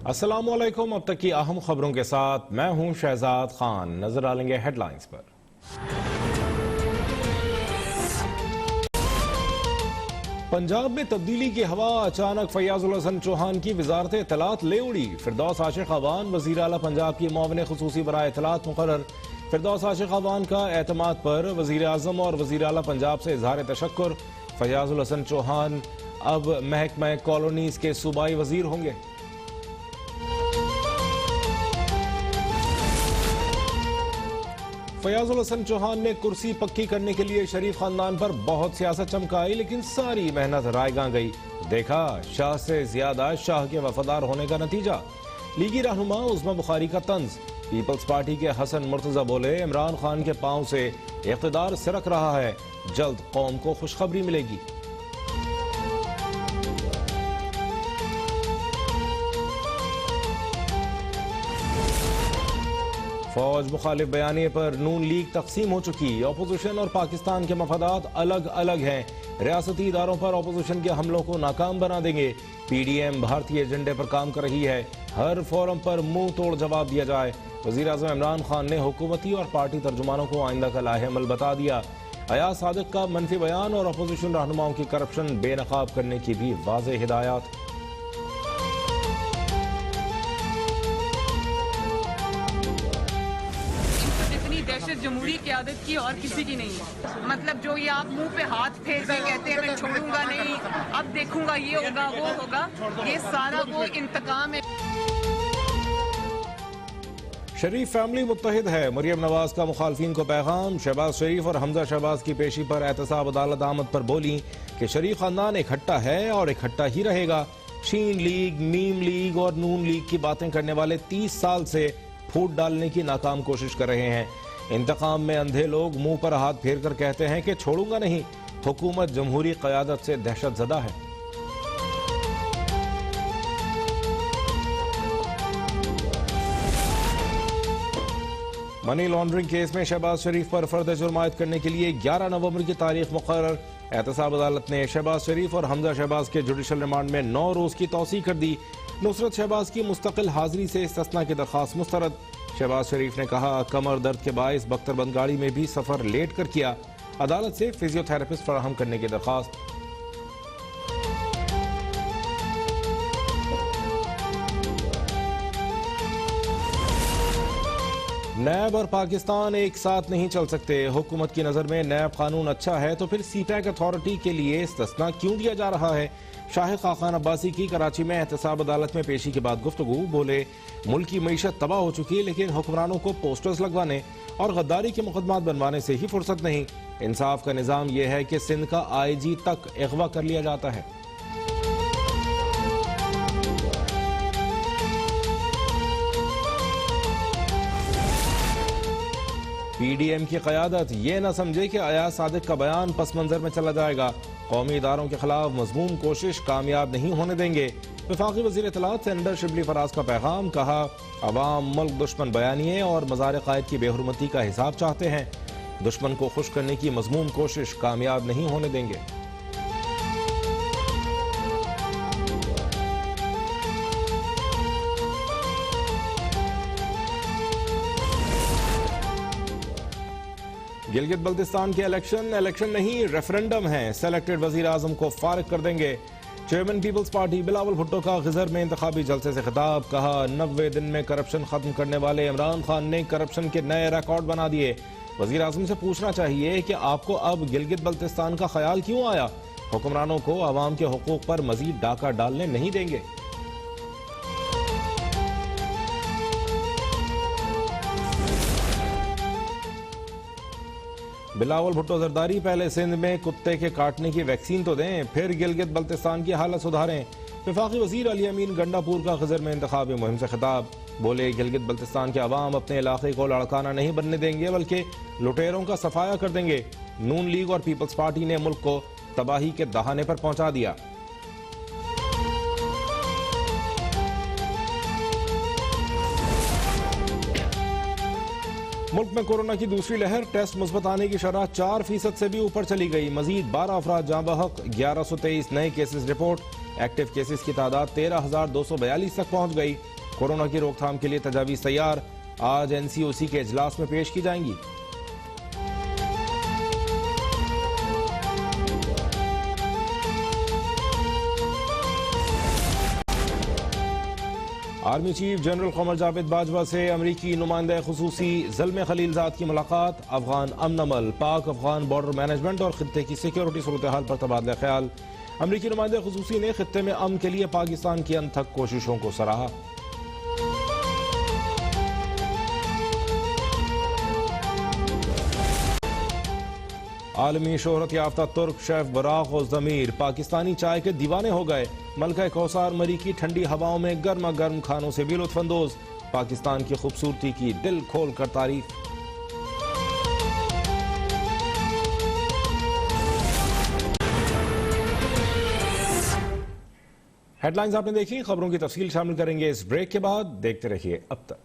अस्सलामुअलैकुम। अब तक की अहम खबरों के साथ मैं हूं शहजाद खान। नजर डालेंगे हेडलाइंस पर। पंजाब में तब्दीली की हवा, अचानक फैयाजुल हसन चौहान की वजारत इत्तलात ले उड़ी। फिरदौस आशिक अवान वजीर आला पंजाब की मुआविन खुसूसी बराए इत्तलात मुकर्रर। फिरदौस आशिक अवान का एतमाद पर वजीर आजम और वजीर आला पंजाब से इजहार तशक्कुर। फैयाजुल हसन चौहान अब महकमा कॉलोनीज के सूबाई वजीर होंगे। फैयाजुल हसन चौहान ने कुर्सी पक्की करने के लिए शरीफ खानदान पर बहुत सियासत चमकाई, लेकिन सारी मेहनत रायगा गई। देखा शाह से ज्यादा शाह के वफादार होने का नतीजा। लीगी रहनुमा उस्मा बुखारी का तंज। पीपल्स पार्टी के हसन मुर्तजा बोले, इमरान खान के पांव से इख्तिदार सिरक रहा है, जल्द कौम को खुशखबरी मिलेगी। फौज मुखालिफ बयानिए पर नून लीग तकसीम हो चुकी। अपोजिशन और पाकिस्तान के मफादात अलग अलग हैं। रियासती इदारों पर अपोजिशन के हमलों को नाकाम बना देंगे। PDM भारतीय एजेंडे पर काम कर रही है, हर फोरम पर मुंह तोड़ जवाब दिया जाए। वजीर आजम इमरान खान ने हुकूमती और पार्टी तर्जुमानों को आइंदा का लाहे-अमल बता दिया। अयाज सादिक का मनफी बयान और अपोजिशन रहनुमाओं की करप्शन बेनकाब करने की भी वाज़ेह हिदायत। जमहूरी क़यादत की और किसी की नहीं है। मतलब जो ये आप मुंह पे हाथ फेर के कहते हैं मैं छोड़ूंगा नहीं, अब देखूंगा ये होगा वो होगा, ये सारा वो इंतकाम है। शरीफ फैमिली मुत्तहिद है, मरियम नवाज का मुखालफिन को पैगाम। शहबाज शरीफ और हमजा शहबाज की पेशी पर एहतसाब अदालत आमद पर बोली कि शरीफ खानदान इकट्ठा है और इकट्ठा ही रहेगा। शीन लीग, मीम लीग और नून लीग की बातें करने वाले 30 साल से फूट डालने की नाकाम कोशिश कर रहे हैं। इंतकाम में अंधे लोग मुंह पर हाथ फेर कर कहते हैं कि छोड़ूंगा नहीं। हुकूमत जमहूरी क़यादत से दहशत ज़दा है। मनी लॉन्ड्रिंग केस में शहबाज शरीफ पर फर्द जुर्म आयद करने के लिए 11 नवंबर की तारीख मुकर्रर। एहतसाब अदालत ने शहबाज शरीफ और हमजा शहबाज के जुडिशल रिमांड में 9 रोज की तौसीह कर दी। नुसरत शहबाज की मुस्तकिल हाजिरी से इस्तिस्ना की दरख्वास्त मुस्तरद। शहबाज शरीफ ने कहा, कमर दर्द के बायस बख्तरबंद गाड़ी में भी सफर लेट कर किया। अदालत से फिजियोथेरेपिस्ट फराहम करने की दरख्वास्त। नैब और पाकिस्तान एक साथ नहीं चल सकते। हुकूमत की नजर में नैब कानून अच्छा है तो फिर CPAC अथॉरिटी के लिए इस्तिस्ना क्यों दिया जा रहा है। शाह खाखान अब्बासी की कराची में एहतसाब अदालत में पेशी के बाद गुफ्तगू। बोले, मुल्क की मईशत तबाह हो चुकी है, लेकिन हुक्मरानों को पोस्टर्स लगवाने और गद्दारी के मुकदमात बनवाने से ही फुर्सत नहीं। इंसाफ का निजाम यह है कि सिंध का IG तक अगवा कर लिया जाता है। PDM की क़यादत ये न समझे कि अयाज सादिक का बयान पस मंजर में चला जाएगा। कौमी इदारों के खिलाफ मजमूम कोशिश कामयाब नहीं होने देंगे। वफाकी वज़ीर इत्तलात सेनेटर शिबली फराज का पैगाम। कहा, अवाम मुल्क दुश्मन बयानिए और मज़ार क़ायद की बेहुरमती का हिसाब चाहते हैं। दुश्मन को खुश करने की मजमूम कोशिश कामयाब नहीं होने देंगे। गिलगित बल्तिस्तान के इलेक्शन नहीं रेफरेंडम है। सेलेक्टेड वजीर आजम को फारिग कर देंगे। चेयरमैन पीपल्स पार्टी बिलावल भुट्टो का गिजर में इंतखाबी जलसे से खिताब। कहा, 90 दिन में करप्शन खत्म करने वाले इमरान खान ने करप्शन के नए रिकॉर्ड बना दिए। वजीर आजम से पूछना चाहिए कि आपको अब गिलगित बल्तिस्तान का ख्याल क्यों आया। हुक्मरानों को अवाम के हुकूक पर मजीद डाका डालने नहीं देंगे। बिलावल भुट्टो जरदारी, पहले सिंध में कुत्ते के काटने की वैक्सीन तो दें, फिर गिलगित बल्तिस्तान की हालत सुधारें। वफाकी वजीर अली अमीन गंडापुर का खिजर में इंतखाबी मुहिम से खिताब। बोले, गिलगित बल्तिस्तान के अवाम अपने इलाके को लड़काना नहीं बनने देंगे, बल्कि लुटेरों का सफाया कर देंगे। नून लीग और पीपल्स पार्टी ने मुल्क को तबाही के दहाने पर पहुंचा दिया। मुल्क में कोरोना की दूसरी लहर, टेस्ट मुस्बत आने की शरह 4% से भी ऊपर चली गई। मजीद 12 अफराद जाँ बहक, 1123 नए केसेस रिपोर्ट। एक्टिव केसेस की तादाद 13,242 तक पहुंच गई। कोरोना की रोकथाम के लिए तजावीज तैयार, आज एनसीओसी के इजलास में पेश की जाएंगी। Army chief general Qamar Javed Bajwa से अमरीकी नुमाइंदा खुसूसी ज़ल्मे खलीलजाद की मुलाकात। अफगान अमन अमल, पाक अफगान बॉर्डर मैनेजमेंट और खित्ते की सिक्योरिटी सूरत हाल पर तबादला ख्याल। अमरीकी नुमाइंदा खुसूसी ने खित्ते में अमन के लिए पाकिस्तान की अनथक कोशिशों को सराहा। आलमी शोहरत याफ्ता तुर्क शेफ बराक ओज़दमीर पाकिस्तानी चाय के दीवाने हो गए। मलका कौसार मरी की ठंडी हवाओं में गर्मा गर्म खानों से भी लुत्फानंदोज। पाकिस्तान की खूबसूरती की दिल खोल कर तारीफ। हेडलाइंस आपने देखी, खबरों की तफसील शामिल करेंगे इस ब्रेक के बाद। देखते रहिए अब तक।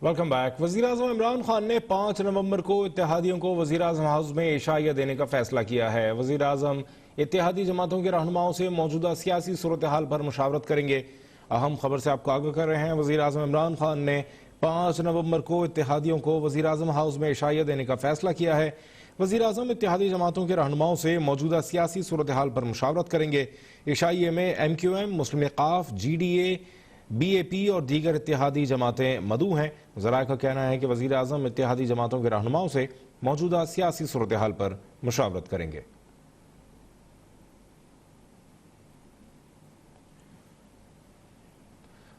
Welcome back. वज़ीर-ए-आज़म इमरान खान ने 5 नवंबर को इत्तेहादियों को वज़ीर-ए-आज़म हाउस में इशाइया देने का फैसला किया है। वज़ीर-ए-आज़म इत्तेहादी जमातों के रहनुमाओं से मौजूदा सियासी सूरत हाल पर मुशावरत करेंगे। अहम खबर से आपको आगाह कर रहे हैं, वज़ीर-ए-आज़म इमरान खान ने 5 नवंबर को इत्तेहादियों को वज़ीर-ए-आज़म हाउस में इशाइया देने का फैसला किया है। वज़ीर-ए-आज़म इत्तेहादी जमातों के रहनुमाओं से मौजूदा सियासी सूरत हाल पर मुशावरत करेंगे। इशाइये में MQM, मुस्लिम लीग, GDA, BAP और दीगर इत्तेहादी जमातें मदऊ हैं। ज़राए का कहना है कि वज़ीर-ए-आज़म इत्तेहादी जमातों के रहनुमाओं से मौजूदा सियासी सूरत हाल पर मुशावरत करेंगे।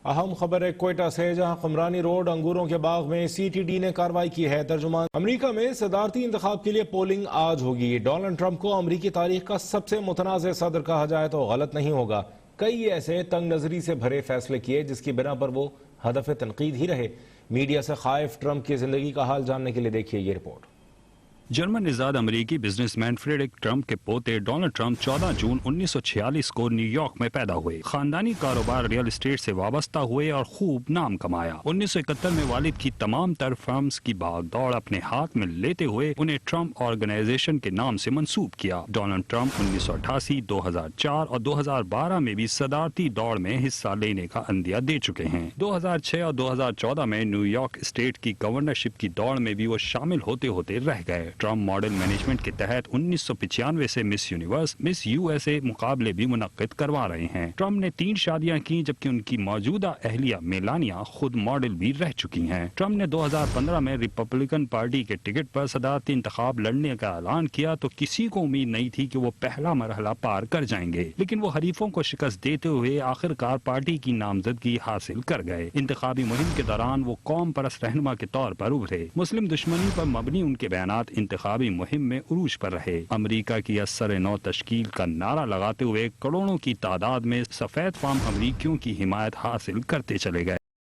अहम खबर है क्वेटा से, जहां कुमरानी रोड अंगूरों के बाग में CTD ने कार्रवाई की है। तर्जुमान, अमेरिका में सदारती इंतखाब के लिए पोलिंग आज होगी। डोनाल्ड ट्रंप को अमेरिकी तारीख का सबसे मुतनाज़ सदर कहा जाए तो गलत नहीं होगा। कई ऐसे तंग नजरी से भरे फैसले किए जिसकी बिना पर वो हदफ तनकीद ही रहे। मीडिया से खाइफ ट्रंप की जिंदगी का हाल जानने के लिए देखिए ये रिपोर्ट। जर्मन निजाद अमरीकी बिजनेसमैन फ्रेडरिक ट्रंप के पोते डोनाल्ड ट्रंप 14 जून 1946 को न्यूयॉर्क में पैदा हुए। खानदानी कारोबार रियल एस्टेट से वाबस्ता हुए और खूब नाम कमाया। 1971 में वालिद की तमाम तर फर्म्स की भागदौड़ अपने हाथ में लेते हुए उन्हें ट्रंप ऑर्गेनाइजेशन के नाम से मंसूब किया। डोनाल्ड ट्रंप 1988, 2004 और 2012 में भी सदारती दौड़ में हिस्सा लेने का अंदिया दे चुके हैं। 2006 और 2014 में न्यूयॉर्क स्टेट की गवर्नरशिप की दौड़ में भी वो शामिल होते होते रह गए। ट्रंप मॉडल मैनेजमेंट के तहत 1995 से मिस यूनिवर्स, मिस USA मुकाबले भी मुनक्किद करवा रहे हैं। ट्रंप ने 3 शादियां की, जबकि उनकी मौजूदा अहलिया मेलानिया खुद मॉडल भी रह चुकी हैं। ट्रंप ने 2015 में रिपब्लिकन पार्टी के टिकट पर सदारती इंतखाब लड़ने का ऐलान किया तो किसी को उम्मीद नहीं थी कि वो पहला मरहला पार कर जाएंगे, लेकिन वो हरीफों को शिकस्त देते हुए आखिरकार पार्टी की नामजदगी हासिल कर गए। इंतखाबी मुहिम के दौरान वो कौम परस्त रहनुमा के तौर पर उभरे। मुस्लिम दुश्मनी पर मबनी उनके बयानात इंतखाबी मुहिम में उरूज पर रहे। अमेरिका की असर-ए-नौ तश्कील का नारा लगाते हुए करोड़ों की तादाद में सफेद फार्म अमरीकियों की हिमायत हासिल करते चले गए।